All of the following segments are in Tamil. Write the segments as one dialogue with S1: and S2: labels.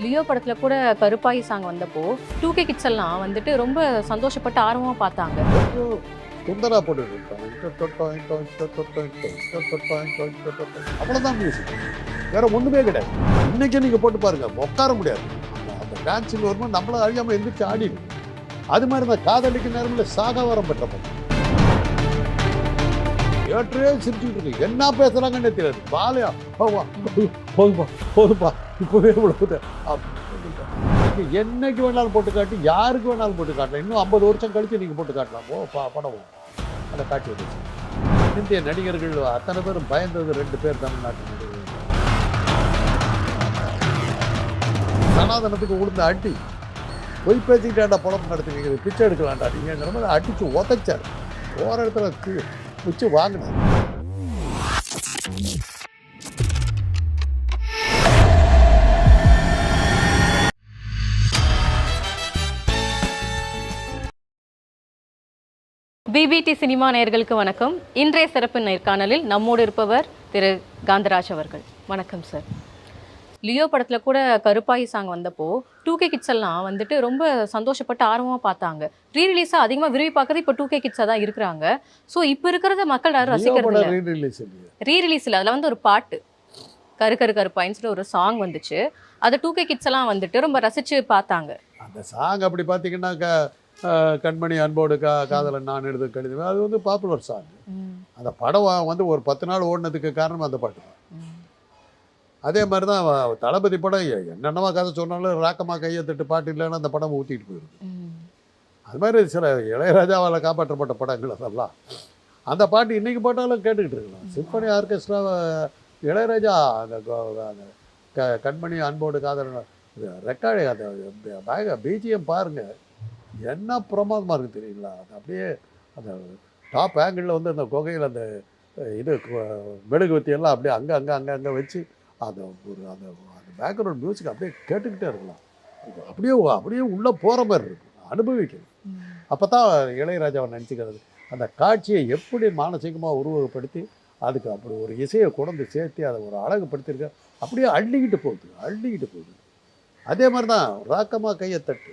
S1: லியோ படத்துல கூட கருப்பாயி சாங் வந்தப்போ 2K கிட்ஸ் எல்லாம் வந்துட்டு ரொம்ப சந்தோஷப்பட்டு ஆர்வமா பார்த்தாங்க.
S2: சுந்தரா போட்டுட்டு அவ்வளோதான் மியூசிக், வேற ஒண்ணுமே கிடையாது. இன்னைக்கு நீங்க போட்டு பாருங்க, உட்கார முடியாது. அந்த டான்ஸிங் வரும்போது நம்மள அறியாம எந்திரிச்சு ஆடிடும். அது மாதிரி தான் காதலிக்கு நேரத்தில் சாகாவரம் பெற்ற படம். ஏற்றே சிரிச்சுட்டு இருக்கு, என்ன பேசுறாங்கன்னு தெரியாது. பாலையா போதுப்பா போதுப்பா இப்பவே இவ்வளவு என்னைக்கு வேணாலும் போட்டு காட்டி, யாருக்கு வேணாலும் போட்டு காட்டலாம். இன்னும் 50 வருஷம் கழிச்சு நீங்க போட்டு காட்டலாம். படம் அந்த காட்சி வந்துச்சு. இந்திய நடிகர்கள் அத்தனை பேரும் பயந்தது 2 பேர் தமிழ்நாட்டு நடிகர்கள். சனாதனத்துக்கு உளுந்த அடி, பொய் பேசிக்கிட்டாண்டா படம் நடத்துவீங்க, பிச்சை எடுக்கலாண்டா நீங்கிற மாதிரி அடிச்சு உதைச்சார். போற இடத்துல வச்சு வாங்கினார்.
S1: பிபிடி சினிமா நேயர்களுக்கு வணக்கம். இன்றைய சிறப்பு நேர்காணலில் நம்மோடு இருப்பவர் திரு காந்தராஜ் அவர்கள். வணக்கம் சார். லியோ படத்துல கூட கருப்பாயி சாங் வந்தப்போ 2K கிட்ஸ் எல்லாம் வந்துட்டு ரொம்ப சந்தோஷப்பட்டு ஆர்வமா பார்த்தாங்க. ரீரிலீஸா அதிகமா விரும்பி பார்க்கறது இப்போ 2K கிட்ஸா தான் இருக்கிறாங்க. ஸோ இப்போ இருக்கிறத மக்கள் யாரும் ரசிக்கிறது இல்லை. ரீரிலீஸ் இல்லை, அதில் வந்து ஒரு பாட்டு கருப்பாயின்னு ஒரு சாங் வந்துச்சு. அதை 2K கிட்ஸ் எல்லாம் வந்துட்டு ரொம்ப ரசிச்சு பார்த்தாங்க.
S2: அந்த சாங் அப்படி பார்த்தீங்கன்னா கண்மணி அன்போடு காதலன் நான் எழுத கடிதம், அது வந்து பாப்புலர் சாங். அந்த படம் வந்து ஒரு 10 நாள் ஓடினதுக்கு காரணம் அந்த பாட்டு தான். அதே மாதிரி தான் தளபதி படம் என்னென்னவா கதை சொன்னாலும் ராக்கமா கையை தட்டு பாட்டு இல்லைன்னா அந்த படம் ஊற்றிட்டு போயிருக்கு. அது மாதிரி சில இளையராஜாவால் காப்பாற்றப்பட்ட படங்கள் அதெல்லாம். அந்த பாட்டு இன்றைக்கி போட்டாலும் கேட்டுக்கிட்டு இருக்கலாம். சிம்பனி ஆர்கெஸ்ட்ரா இளையராஜா அந்த கண்மணி அன்போடு காதலன் ரெக்கார்டு, அந்த பிஜிஎம் பாருங்கள், என்ன பிரமாதமாக இருக்குது தெரியுங்களா. அது அப்படியே அந்த டாப் ஆங்கிளில் வந்து அந்த குகையில் அந்த இது மெழுகுவத்தியெல்லாம் அப்படியே அங்கே வச்சு அந்த அந்த பேக்ரவுண்ட் மியூசிக் அப்படியே கேட்டுக்கிட்டே இருக்கலாம். அப்படியே உள்ளே போகிற மாதிரி இருக்கும், அனுபவிக்கணும். அப்போ தான் இளையராஜாவை நினச்சிக்கிறது. அந்த காட்சியை எப்படி மானசீகமாக உருவகப்படுத்தி அதுக்கு அப்படி ஒரு இசையை கொண்டு சேர்த்து அதை ஒரு அழகுப்படுத்தியிருக்க, அப்படியே அள்ளிக்கிட்டு போகுது. அதே மாதிரி தான் ராக்கமா கையை தட்டு,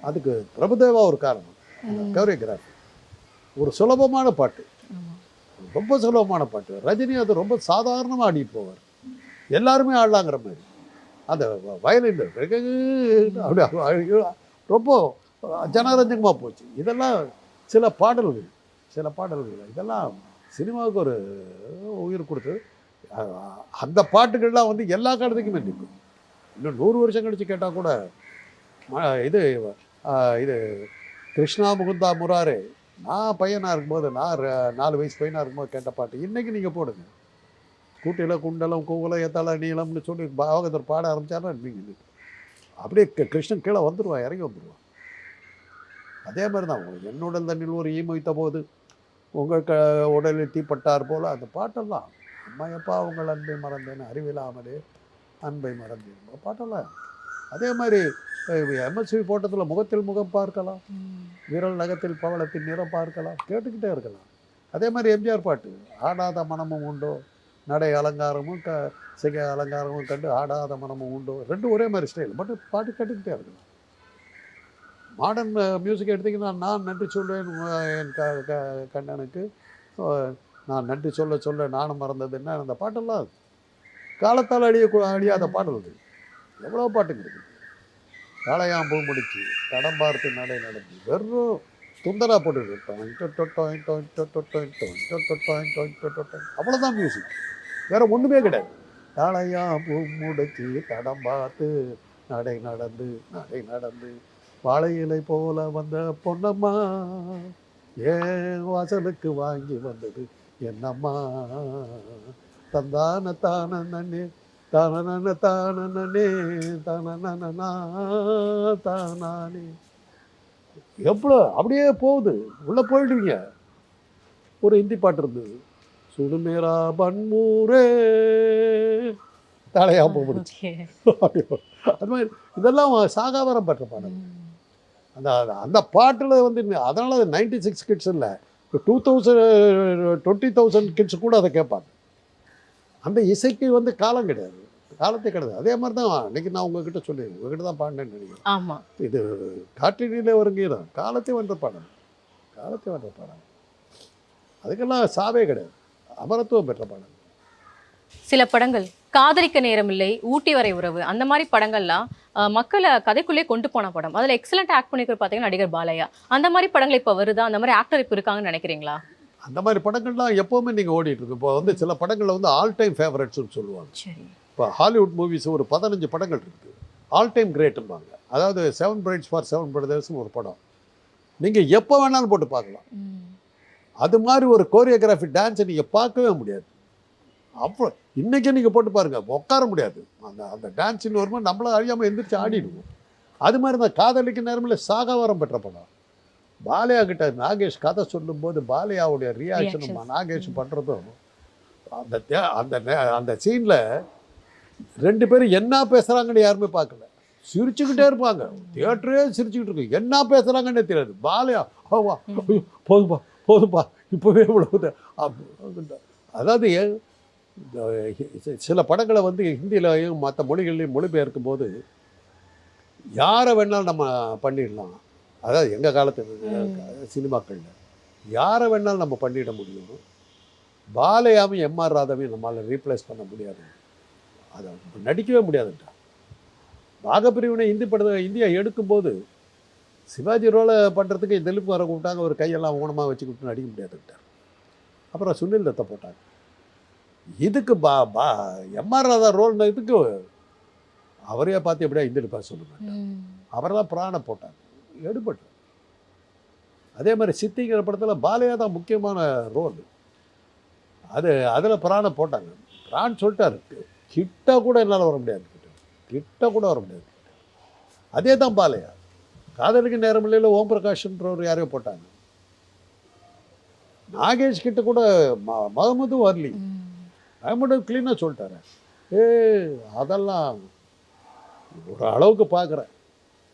S2: அதுக்கு பிரபுதேவா ஒரு காரணம். கோரியோகிராஃபி ஒரு சுலபமான பாட்டு, ரொம்ப சுலபமான பாட்டு. ரஜினி அது ரொம்ப சாதாரணமாக ஆடிட்டு போவார், எல்லாருமே ஆடலாங்கிற மாதிரி. அந்த வயலின் அப்படி ரொம்ப ஜனரஞ்சகமாக போச்சு. இதெல்லாம் சில பாடல்கள் இதெல்லாம் சினிமாவுக்கு ஒரு உயிர் கொடுத்தது. அந்த பாட்டுகள்லாம் வந்து எல்லா காலத்துக்குமே நிற்கும். இன்னும் 100 வருஷம் கழித்து கேட்டால் கூட இது கிருஷ்ணா முகுந்தா முராரே, நான் பையனாக இருக்கும்போது, நான் 4 வயசு பையனாக இருக்கும்போது கேட்ட பாட்டு இன்றைக்கி நீங்கள் போடுங்க. கூட்டியில் குண்டலம் கூவலம் ஏத்தாளம் நீளம்னு சொல்லி பாகவதர் பாட ஆரம்பித்தாருன்னா நீங்கள் அப்படியே கிருஷ்ணன் கீழே வந்துடுவான், இறங்கி வந்துடுவான். அதே மாதிரி தான் என்னுடன் தண்ணில் ஒரு ஈ மொய்த்த போது உங்கள் உடலில் தீப்பட்டார் போல் அந்த பாட்டெல்லாம். அம்மையப்பா உங்கள் அன்பை மறந்தேன், அறிவில்லாமலே அன்பை மறந்தேன் பாட்டெல்லாம். அதே மாதிரி எம்எஸ்வி போட்டத்தில் முகத்தில் முகம் பார்க்கலாம், விரல் நகத்தில் பவளத்தின் நிறம் பார்க்கலாம், கேட்டுக்கிட்டே இருக்கலாம். அதே மாதிரி எம்ஜிஆர் பாட்டு ஆடாத மனமும் உண்டோ, நடை அலங்காரமும் சிகை அலங்காரமும் கண்டு ஆடாத மனமும் உண்டோ, ரெண்டும் ஒரே மாதிரி ஸ்டைல், பட் பாட்டு கேட்டுக்கிட்டே இருக்கலாம். மாடர்ன் மியூசிக் எடுத்திங்கன்னா நான் நன்றி சொல்வேன் என் கண்ணனுக்கு, நான் நன்றி சொல்ல நானும் மறந்தது என்ன, அந்த பாட்டெல்லாம் காலத்தால் அழியாத பாடல்கள். எவ்வளோ பாட்டுங்க இருக்குது. காளையாம் பூ முடிச்சு தடம் பார்த்து நடை நடந்து வெறும் துந்தரா போட்டுட்டு அவ்வளோதான் மியூசிக், வேற ஒன்றுமே கிடையாது. காளையாம் பூ முடிச்சு தடம் பார்த்து நடை நடந்து வாழை இலை போல வந்த பொன்னம்மா ஏன் வாசலுக்கு வாங்கி வந்தது என்னம்மா, தந்தான தான நன்னே தானே தானே எவ்வளோ அப்படியே போகுது. உள்ளே போயிடுவீங்க. ஒரு ஹிந்தி பாட்டு இருந்தது, சுடுமேரா பன்மூரே தலையாப்ப முடிச்சு. அது மாதிரி இதெல்லாம் சாகாவரம் பெற்ற பாடல். அந்த அந்த பாட்டில் வந்து அதனால 96 கிட்ஸ் இல்லை, 2000 20,000 கிட்ஸ் கூட அதை கேட்பாங்க. அந்த இசைக்கு வந்து காலம் கிடையாது. காலத்தை கிடையாது. அதே மாதிரி தான் அன்றைக்கி நான் உங்ககிட்ட சொல்லி உங்ககிட்ட தான் பாடினேன்னு நினைக்கிறேன்.
S1: ஆமாம்.
S2: இது காற்றினிலே ஒரு கீதம், காலத்தை வென்ற பாடல், காலத்தை வென்ற பாடல். அதுக்கெல்லாம் சாவே கிடையாது, அமரத்துவம் பெற்ற பாடல்.
S1: சில படங்கள் காதலிக்க நேரமில்லை, ஊட்டி வரை உறவு, அந்த மாதிரி படங்கள்லாம் மக்களை கதைக்குள்ளே கொண்டு போன படம். அதில் எக்ஸலண்ட் ஆக்ட் பண்ணிக்கிறது பார்த்தீங்கன்னா நடிகர் பாலையா. அந்த மாதிரி படங்கள் இப்போ வருதா? அந்த மாதிரி ஆக்டர் இப்போ இருக்காங்கன்னு நினைக்கிறீங்களா?
S2: அந்த மாதிரி படங்கள்லாம் எப்போவுமே நீங்கள் ஓடிட்டுருக்கு. இப்போ வந்து சில படங்களில் வந்து ஆல் டைம் ஃபேவரட்ஸ்னு சொல்லுவாங்க.
S1: சரி.
S2: இப்போ ஹாலிவுட் மூவிஸ் ஒரு 15 படங்கள் இருக்குது, ஆல் டைம் கிரேட்டும்பாங்க. அதாவது 7 பிரைட்ஸ் ஃபார் 7 பிரதர்ஸ்னு ஒரு படம் நீங்கள் எப்போ வேணாலும் போட்டு பார்க்கலாம். அது மாதிரி ஒரு கோரியோகிராஃபி டான்ஸை நீங்கள் பார்க்கவே முடியாது. அப்போ இன்றைக்கி நீங்கள் போட்டு பாருங்கள், உட்கார முடியாது. அந்த அந்த டான்ஸின்னு வரும்போது நம்மளை அறியாமல் எந்திரிச்சு ஆடிடுவோம். அது மாதிரி தான் காதலிக்க நேரமில் சாகாவரம் பெற்ற படம். பாலையா கிட்ட நாகேஷ் கதை சொல்லும்போது பாலையாவுடைய ரியாக்ஷனும் நாகேஷ் பண்ணுறதும் அந்த சீனில் 2 பேரும் என்ன பேசுகிறாங்கன்னு யாருமே பார்க்கல, சிரிச்சுக்கிட்டே இருப்பாங்க. தியேட்டரே சிரிச்சுக்கிட்டு இருக்கு, என்ன பேசுகிறாங்கன்னே தெரியாது. பாலையா வா போதும்பா போதும்பா இப்போவே இவ்வளவு. அதாவது சில படங்களை வந்து ஹிந்திலையும் மற்ற மொழிகள்லையும் மொழிபெயர்க்கும் போது யாரை வேணாலும் நம்ம பண்ணிடலாம். அதாவது எங்கள் காலத்து சினிமாக்களில் யாரை வேணாலும் நம்ம பண்ணிட முடியும். பாலையாவையும் எம்ஆர் ராதாவையும் நம்மளால் ரீப்ளேஸ் பண்ண முடியாது, அதை நடிக்கவே முடியாதுட்டா. பாகப்பிரிவினை இந்தியா எடுக்கும்போது சிவாஜி ரோலை பண்ணுறதுக்கு தெலுங்கு வர கூப்பிட்டாங்க, ஒரு கையெல்லாம் ஊனமாக வச்சுக்கிட்டு நடிக்க முடியாதுட்டார். அப்புறம் சுனில் தத்தை போட்டாங்க. இதுக்கு எம்ஆர் ராதா ரோல் இதுக்கு அவரையே பார்த்து எப்படியா இந்தியில் பேச சொல்லுங்க, அவரை தான் பிராண போட்டாங்க, எடுபட்டு. அதே மாதிரி சித்திங்கிற படத்தில் பாலையா தான் முக்கியமான ரோல். அதில் பிராண போட்டாங்க. பிரான் சொல்லிட்டாரு, கிட்ட கூட என்னால் வர முடியாது, கிட்ட கூட வர முடியாது. அதே தான் பாலையா. காதலுக்கு நேரம் இல்லையில் ஓம் பிரகாஷ்ன்றவர் யாரையோ போட்டாங்க. நாகேஷ் கிட்ட கூட மகமதும் வரலி. மகமது கிளீனாக சொல்லிட்டாரு, அதெல்லாம் ஒரு அளவுக்கு பார்க்குறேன்,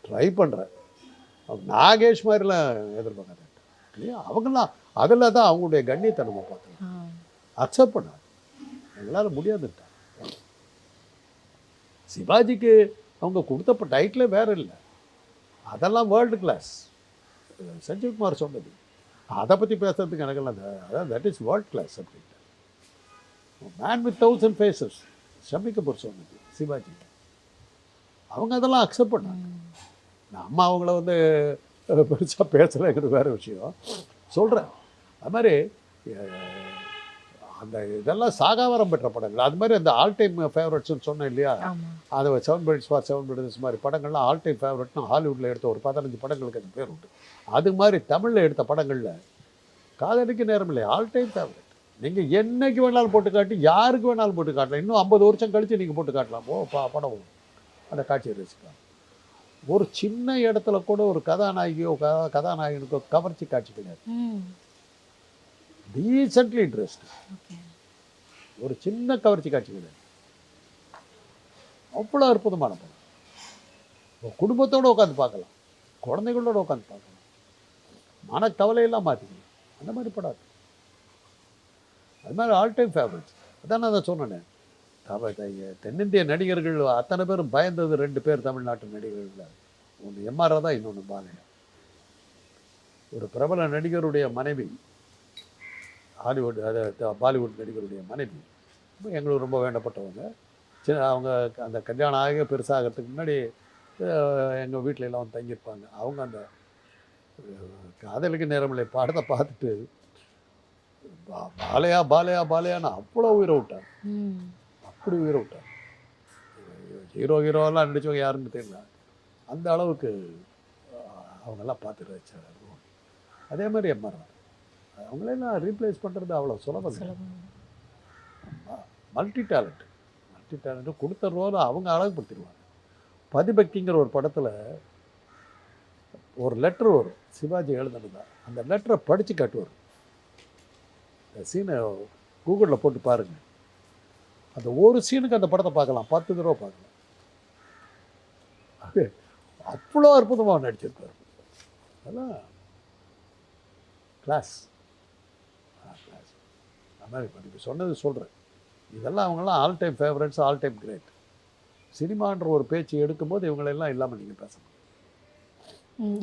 S2: ட்ரை பண்ணுறேன், நாகேஷ் மாதிரிலாம் எதிர்பார்க்குறேன் இல்லையா. அவங்களாம் அதில் தான் அவங்களுடைய கண்ணியத்தை நம்ம பார்க்கலாம், அக்செப்ட் பண்ணாங்க. எங்களால் முடியாதுட்டாங்க. சிவாஜிக்கு அவங்க கொடுத்த டைட்டிலே வேறு இல்லை, அதெல்லாம் வேர்ல்டு கிளாஸ். சஞ்சீவ்குமார் சொன்னது, அதை பற்றி பேசுறதுக்கு எனக்கெல்லாம் அதான் தட் இஸ் வேர்ல்ட் கிளாஸ் அப்படின்ட்டு. Man with 1000 faces Shammi Kapoor சொன்னது சிவாஜி. அவங்க அதெல்லாம் அக்செப்ட் பண்ணாங்க. நம்ம அவங்கள வந்து பெருசாக பேசுகிறேங்கிறது வேறு விஷயம் சொல்கிறேன். அது மாதிரி அந்த இதெல்லாம் சாகாவரம் பெற்ற படங்கள். அது மாதிரி அந்த ஆல் டைம் ஃபேவரட்ஸ்னு சொன்னேன் இல்லையா, அது 7 பிரைட்ஸ் ஃபார் 7 பிரதர்ஸ் மாதிரி படங்கள்லாம் ஆல் டைம் ஃபேவரட்னு ஹாலிவுட்டில் எடுத்த ஒரு 15 படங்களுக்கு அந்த பேர் உண்டு. அது மாதிரி தமிழில் எடுத்த படங்களில் காதலிக்க நேரம் இல்லை, ஆல் டைம் ஃபேவரட். நீங்கள் என்னைக்கு வேணாலும் போட்டு காட்டி, யாருக்கு வேணாலும் போட்டு காட்டலாம். இன்னும் 50 வருஷம் கழித்து நீங்கள் போட்டு காட்டலாம். படம் அந்த காட்சியை ரசிக்கலாம். ஒரு சின்ன இடத்துல கூட ஒரு கதாநாயகியோ கதாநாயகனுக்கோ கவர்ச்சி காட்சி கிடையாது. டீசென்ட்லி இன்ட்ரெஸ்ட், ஒரு சின்ன கவர்ச்சி காட்சி கிடையாது. அவ்வளோ அற்புதமான படம். குடும்பத்தோடு உட்காந்து பார்க்கலாம், குழந்தைகளோடு உட்காந்து பார்க்கலாம், மனக்கவலையெல்லாம் மாற்றிக்கலாம். அந்த மாதிரி படம் அது மாதிரி ஆல் டைம் ஃபேவரட்ஸ். அதான் நான் சொன்னேன், தென்னிந்திய நடிகர்கள் அத்தனை பேரும் பயந்தது 2 பேர் தமிழ்நாட்டு நடிகர்கள். ஒன்று எம்ஆர் ராதா, இன்னொன்று பாலையா. ஒரு பிரபல நடிகருடைய மனைவி, ஹாலிவுட் பாலிவுட் நடிகருடைய மனைவி, எங்களுக்கு ரொம்ப வேண்டப்பட்டவங்க. அவங்க அந்த கல்யாணம் ஆக பெருசாகிறதுக்கு முன்னாடி எங்கள் வீட்டில எல்லாம் வந்து தங்கியிருப்பாங்க. அவங்க அந்த காதலுக்கு நேரமில்லை பாடத்தை பார்த்துட்டு பாலையா பாலையா பாலையான்னு அவ்வளோ உயிரை விட்டார், அப்படி உயிரை விட்டார். ஹீரோவெல்லாம் நடித்தவங்க யாருன்னு தெரியல, அந்த அளவுக்கு அவங்கெல்லாம் பார்த்து ரசிச்சார். அதே மாதிரி எம்ஆர் அவங்களெல்லாம் ரீப்ளேஸ் பண்ணுறது அவ்வளோ சுலபம். மல்டி டேலண்ட்டு கொடுத்த ரோலை அவங்க அழகுபடுத்திடுவாங்க. பதிபக்திங்கிற ஒரு படத்தில் ஒரு லெட்டர் வரும், சிவாஜி எழுதுனதா. அந்த லெட்டரை படித்து காட்டுவார். அந்த சீனை கூகுளில் போட்டு பாருங்கள். அந்த ஒரு சீனுக்கு அந்த படத்தை பார்க்கலாம், 10 தடவை பார்க்கலாம். அது அவ்வளோ அற்புதமாக நடிச்சிருப்பார். அதெல்லாம் கிளாஸ். அது மாதிரி இப்போ நீங்கள் சொன்னது சொல்கிறேன். இதெல்லாம் அவங்களாம் all time favourites, all time great. சினிமான்ற ஒரு பேச்சு எடுக்கும்போது இவங்களெல்லாம் இல்லாமல் நீங்கள் பேசணும்.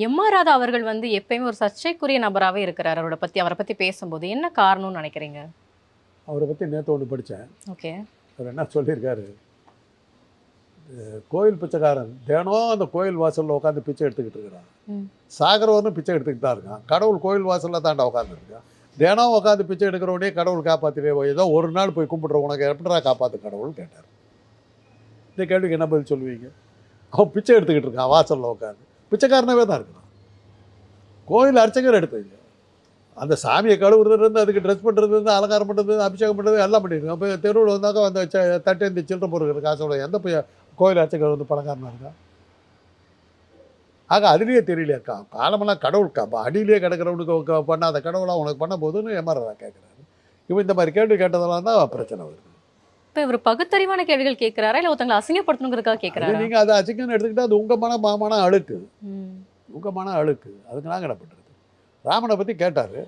S1: எம்.ஆர். ராதா அவர்கள் வந்து எப்பயுமே ஒரு சர்ச்சைக்குரிய நபராகவே இருக்கிறார். அவரை பற்றி பேசும்போது என்ன காரணம்னு நினைக்கிறீங்க?
S2: அவரை பற்றி நேற்று ஒன்று படித்தேன்.
S1: ஓகே.
S2: அவர் என்ன சொல்லியிருக்காரு, கோயில் பிச்சைக்காரன் தினம் அந்த கோயில் வாசலில் உட்காந்து பிச்சை எடுத்துக்கிட்டு இருக்கிறான். சாகரவனும் பிச்சை எடுத்துக்கிட்டு தான் இருக்கான். கடவுள் கோயில் வாசலில் தாண்டா உட்காந்துருக்கான். தினம் உட்காந்து பிச்சை எடுக்கிறவனே கடவுள் காப்பாற்றினே ஏதோ ஒரு நாள் போய் கும்பிட்ற உனக்கு எப்படிடா காப்பாற்று கடவுள் கேட்டார். இந்த கேள்விக்கு என்ன பதில் சொல்லுவீங்க? அவன் பிச்சை எடுத்துக்கிட்டு இருக்கான் வாசலில் உட்காந்து. பிச்சைக்காரனாவே தான் இருக்கிறான். கோயில் அர்ச்சகர் எடுத்துங்க. அந்த சாமியை கழுவுறதுலேருந்து அதுக்கு ட்ரெஸ் பண்ணுறதுலேருந்து அலங்காரம் பண்ணுறது அபிஷேகம் பண்ணுறது எல்லாம் பண்ணியிருக்காங்க. அப்போ தெருவில் வந்தாக்கா அந்த தட்டை இந்த சில்லறை பொருட்கள் காசோட எந்த கோயில் அர்ச்சகர் வந்து பணக்காரனாக இருக்கா? ஆக அதுலேயே தெரியலையாக்கா காலமெல்லாம் கடவுள் அடியிலே கிடக்கிறவனுக்கு பண்ணாத கடவுளாக உனக்கு பண்ண போதுன்னு எம்.ஆர். ராதா கேட்குறாரு. இவன் இந்த மாதிரி கேள்வி கேட்டதெல்லாம் தான் பிரச்சனை வருது.
S1: இப்போ இவர் பகுத்தறிவான கேள்விகள் கேட்குறாரா இல்லை ஒருத்தங்களை அசிங்கப்படுத்தணுங்கிறதுக்காக கேட்குறாரு?
S2: நீங்கள் அதை அசிங்கன்னு எடுத்துக்கிட்டால் அது உங்கள் மாமான அழுக்கு. உங்கள் மன அழுக்கு. அதுக்கு நாங்கள் என்ன பண்ணுறது? ராமனை பற்றி கேட்டார்.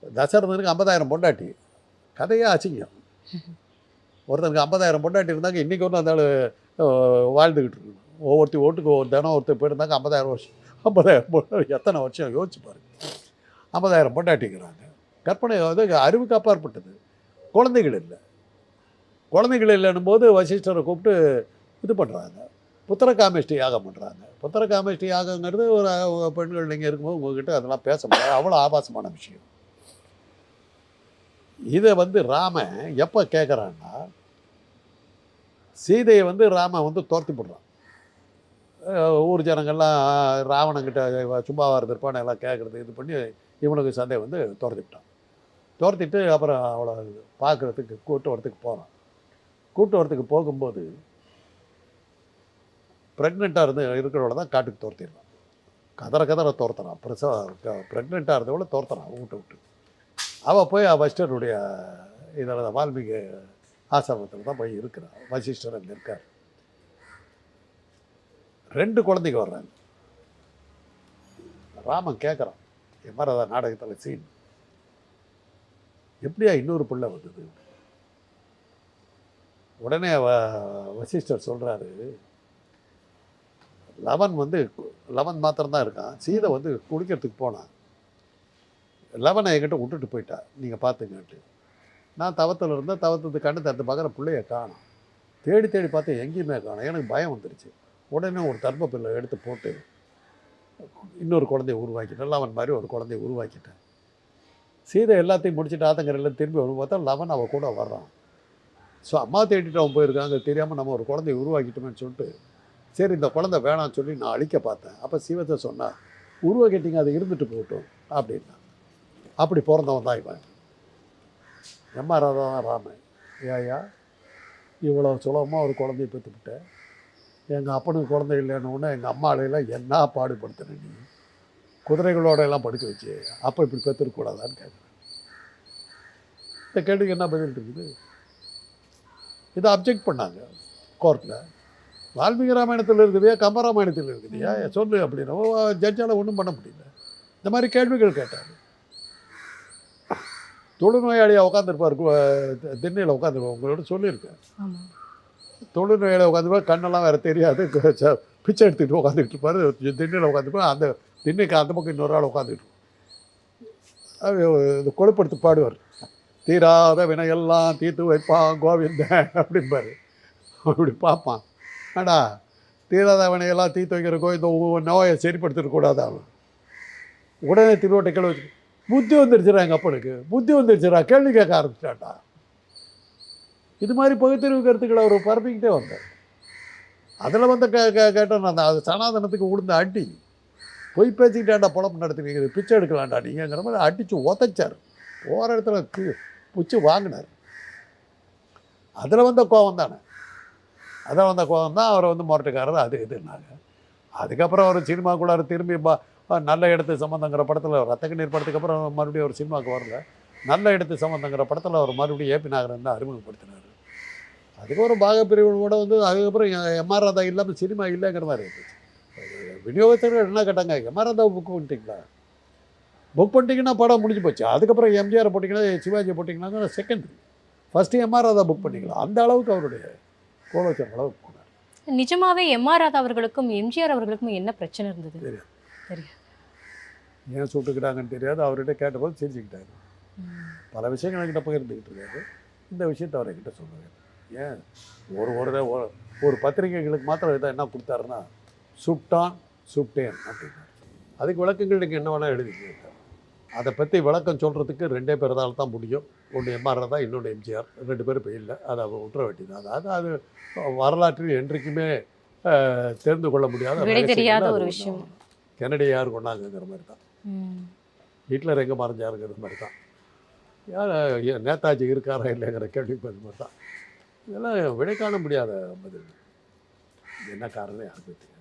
S2: தசரதனுக்கு 50,000 பொண்டாட்டி. கதையாக அசிங்கம். ஒருத்தனுக்கு 50,000 பொண்டாட்டி இருந்தாங்க. இன்றைக்கி ஒன்று அந்த வாழ்ந்துக்கிட்டு இருக்கணும். ஓட்டுக்கு ஒரு தினம் ஒருத்தர் போயிருந்தாங்க 50,000 வருஷம். 50,000 எத்தனை வருஷம் யோசிச்சு பாருங்க. 50,000 பொண்டாட்டிக்கிறாங்க. கற்பனை வந்து அறிவுக்கு அப்பாற்பட்டது. குழந்தைகள் இல்லை. குழந்தைகள் இல்லைன்னும் போது வசிஷ்டரை கூப்பிட்டு இது பண்ணுறாங்க. புத்திரகாமேஷ்டி யாகம் பண்ணுறாங்க. புத்திரகாமேஷ்டி யாகங்கிறது ஒரு பெண்கள் நீங்கள் இருக்கும்போது உங்கள்கிட்ட அதெல்லாம் பேச முடியாது. அவ்வளோ ஆபாசமான விஷயம். இதை வந்து ராமன் எப்போ கேட்குறான்னா, சீதையை வந்து ராமன் வந்து துரத்தி போடுறான். ஊர் ஜனங்கள்லாம் ராவணங்கிட்ட சும்மாவாக இருந்திருப்பான்னு எல்லாம் கேட்குறது இது பண்ணி இவனுக்கு சந்தையை வந்து துரத்திவிட்டான். துரத்திட்டு அப்புறம் அவளை பார்க்குறதுக்கு கூட்டு வரத்துக்கு போகிறான். கூட்டு வரத்துக்கு போகும்போது ப்ரெக்னெண்ட்டாக இருக்கிறவளை தான் காட்டுக்கு துரத்திடுறான். கதற துரத்துறான். ப்ரெக்னெண்ட்டாக இருந்தவளை துரத்துறான் வீட்டை விட்டு. அவள் போய் வசிஷ்டருடைய இதில் வால்மீகி ஆசிரமத்தில் தான் போய் இருக்கிறான். வசிஷ்டர் அங்கே இருக்கார். 2 குழந்தைங்க வர்றாங்க. ராமன் கேட்குறான், எம்.ஆர். ராதா நாடகத்தில் சீன், எப்படியா இன்னொரு பிள்ளை வந்தது? உடனே வசிஷ்டர் சொல்கிறாரு, லவன் மாத்திரம்தான் இருக்கான். சீதை வந்து குளிக்கிறதுக்கு போனான். லவனை என்கிட்ட விட்டுட்டு போயிட்டா, நீங்கள் பார்த்துங்கன்ட்டு. நான் தவத்தில் இருந்தேன். தவத்துக்கு கண்ணு திறந்து பார்க்குற பிள்ளைய காணும். தேடி பார்த்தேன், எங்கேயுமே காணும். எனக்கு பயம் வந்துருச்சு. உடனே ஒரு தர்மப்பில்லை எடுத்து போட்டு இன்னொரு குழந்தைய உருவாக்கிட்டேன். லவன் மாதிரி ஒரு குழந்தைய உருவாக்கிட்டேன். சீதை எல்லாத்தையும் முடிச்சுட்டு ஆத்தங்கரையில் திரும்பி வரும் பார்த்தா லவன் அவள் கூட வர்றான். ஸோ அம்மா தேடிட்டு அவன் போயிருக்காங்க. தெரியாமல் நம்ம ஒரு குழந்தைய உருவாக்கிட்டோமேன்னு சொல்லிட்டு, சரி இந்த குழந்தை வேணான்னு சொல்லி நான் அழிக்க பார்த்தேன். அப்போ சிவத்தை சொன்னால், உருவாக்கிட்டீங்க, அது இருந்துட்டு போகட்டும் அப்படின்னா. அப்படி பிறந்தவன் தான் இவன். எம்.ஆர். ராதா தான் ராமன். ஏயா இவ்வளோ சுலபமாக ஒரு குழந்தைய பெற்றுக்கிட்டேன். எங்கள் அப்பனுக்கு குழந்தை இல்லைன்னு எங்கள் அம்மாலையெல்லாம் என்ன பாடுபடுத்துறேன் நீ? குதிரைகளோட எல்லாம் படுக்க வச்சு அப்போ இப்படி பெற்றுருக்கூடாதான்னு கேட்குறேன். இந்த கேள்விக்கு என்ன பதில் இருக்குது? இதை அப்ஜெக்ட் பண்ணாங்க கோர்ட்டில். வால்மீகி ராமாயணத்தில் இருக்குதையா, கம்பராமாயணத்தில் இருக்குதையா, சொல்லு அப்படின்னா ஜட்ஜால் ஒன்றும் பண்ண முடியல. இந்த மாதிரி கேள்விகள் கேட்டார். தொழுநோயாளியாக உட்காந்துருப்பார், திண்ணையில் உட்காந்துருப்பார். உங்களோட சொல்லியிருக்கேன். தொழுநோயாளியாக உட்காந்துருப்பார், கண்ணெல்லாம் வேறு தெரியாது, பிச்சை எடுத்துக்கிட்டு உட்காந்துக்கிட்டு இருப்பார். திண்ணையில் உட்காந்துருப்பார். அந்த திண்ணைக்கு அந்த பக்கம் இன்னொரு ஆள் உட்காந்துக்கிட்டு இது கொழுப்படுத்து பாடுவார். தீராத வினையெல்லாம் தீர்த்து வைப்பான் கோவிந்தன் அப்படிம்பார். அப்படி பார்ப்பான். ஏடா தீராத வினையெல்லாம் தீர்த்து வைக்கிற கோவிந்த நோயை சரிப்படுத்திடக்கூடாது. அவன் உடனே திருவோட்டை கிளவி புத்தி வந்துருச்சுடா, எங்கள் அப்பனுக்கு புத்தி வந்துருச்சுடா, கேள்வி கேட்க ஆரம்பிச்சிட்டான்டா. இது மாதிரி பகுத்தறிவு கருத்துக்களை அவர் பரப்பிக்கிட்டே வந்தார். அதில் வந்து கேட்டேன் நான், அது சனாதனத்துக்கு உளுந்த அடி. போய் பேசிக்கிட்டாண்டா, பொழப்பு நடத்தினீங்க, பிச்சை எடுக்கலாண்டா நீங்கிற மாதிரி அடித்து உதைச்சார். போகிற இடத்துல பிச்சு வாங்கினார். அதில் வந்த கோபம் தானே. அதில் வந்த கோபம் தான் அவரை வந்து முரட்டுக்காரர் அது இதுன்னாங்க. அதுக்கப்புறம் அவர் சினிமாக்குள்ளார திரும்பி நல்ல இடத்து சம்மந்தங்கிற படத்தில், ரத்தக்கண்ணீர் படத்துக்கு அப்புறம் மறுபடியும் ஒரு சினிமாவுக்கு வரல. நல்ல இடத்து சம்மந்தங்கிற படத்தில் அவர் மறுபடியும் ஏபி நாகரன் தான் அறிமுகப்படுத்தினார். அதுக்கப்புறம் பாகப்பிரிவு கூட வந்து அதுக்கப்புறம் எம்.ஆர். ராதா இல்லாமல் சினிமா இல்லைங்கிற மாதிரி இருந்துச்சு. விநியோகத்தர்கள் என்ன கேட்டாங்க, எம்.ஆர். ராதாவை புக் பண்ணிட்டீங்களா? புக் பண்ணிட்டீங்கன்னா படம் முடிஞ்சு போச்சு. அதுக்கப்புறம் எம்ஜிஆர் போட்டிங்கன்னா, சிவாஜி போட்டிங்கன்னாங்க secondary. First MR. Radha book பண்ணிக்கலாம். அந்த அளவுக்கு அவருடைய கோலோச்சர் அளவுக்கு போனார்.
S1: நிஜமாவே எம்ஆர் ராதா அவர்களுக்கும் எம்ஜிஆர் அவர்களுக்கும் என்ன பிரச்சனை இருந்தது?
S2: தெரியாது.
S1: தெரியாது.
S2: ஏன் சுட்டுக்கிட்டாங்கன்னு தெரியாது. அவர்கிட்ட கேட்டபோது சிரிச்சுக்கிட்டாரு. பல விஷயங்கள் என்கிட்ட பகிர்ந்துக்கிட்டு இருக்காரு. இந்த விஷயத்தை அவர் என்கிட்ட சொன்னார். ஏன் ஒரு பத்திரிகைகளுக்கு மாத்திரம் இதை என்ன கொடுத்தாருன்னா, சுட்டான் சுட்டேன் அப்படின்னாரு. அதுக்கு விளக்கங்கள் நீங்கள் என்ன வேணால் எழுதிக்கிட்டார். அதை பற்றி விளக்கம் சொல்கிறதுக்கு 2 பேர்தால தான் முடியும். ஒன்று எம்ஆர் ராதா, இன்னொன்று எம்ஜிஆர். 2 பேரும் இப்போ இல்லை. அதை விட்டுற வேண்டியது. அதாவது அது வரலாற்றில் என்றைக்குமே தெரிந்து கொள்ள முடியாத
S1: விடை தெரியாத
S2: ரகசியங்கள்.
S1: ஒரு
S2: அது
S1: விஷயம்.
S2: கென்னடி யார் கொண்டாங்கிற மாதிரி தான், ஹிட்லர் எங்கே மறைஞ்சாருங்கிற மாதிரி தான், யார் நேதாஜி இருக்காரா இல்லைங்கிற கேள்வி மாதிரி தான். இதெல்லாம் விடை காண முடியாத பதில். என்ன காரணம் யாருக்கு தெரியாது.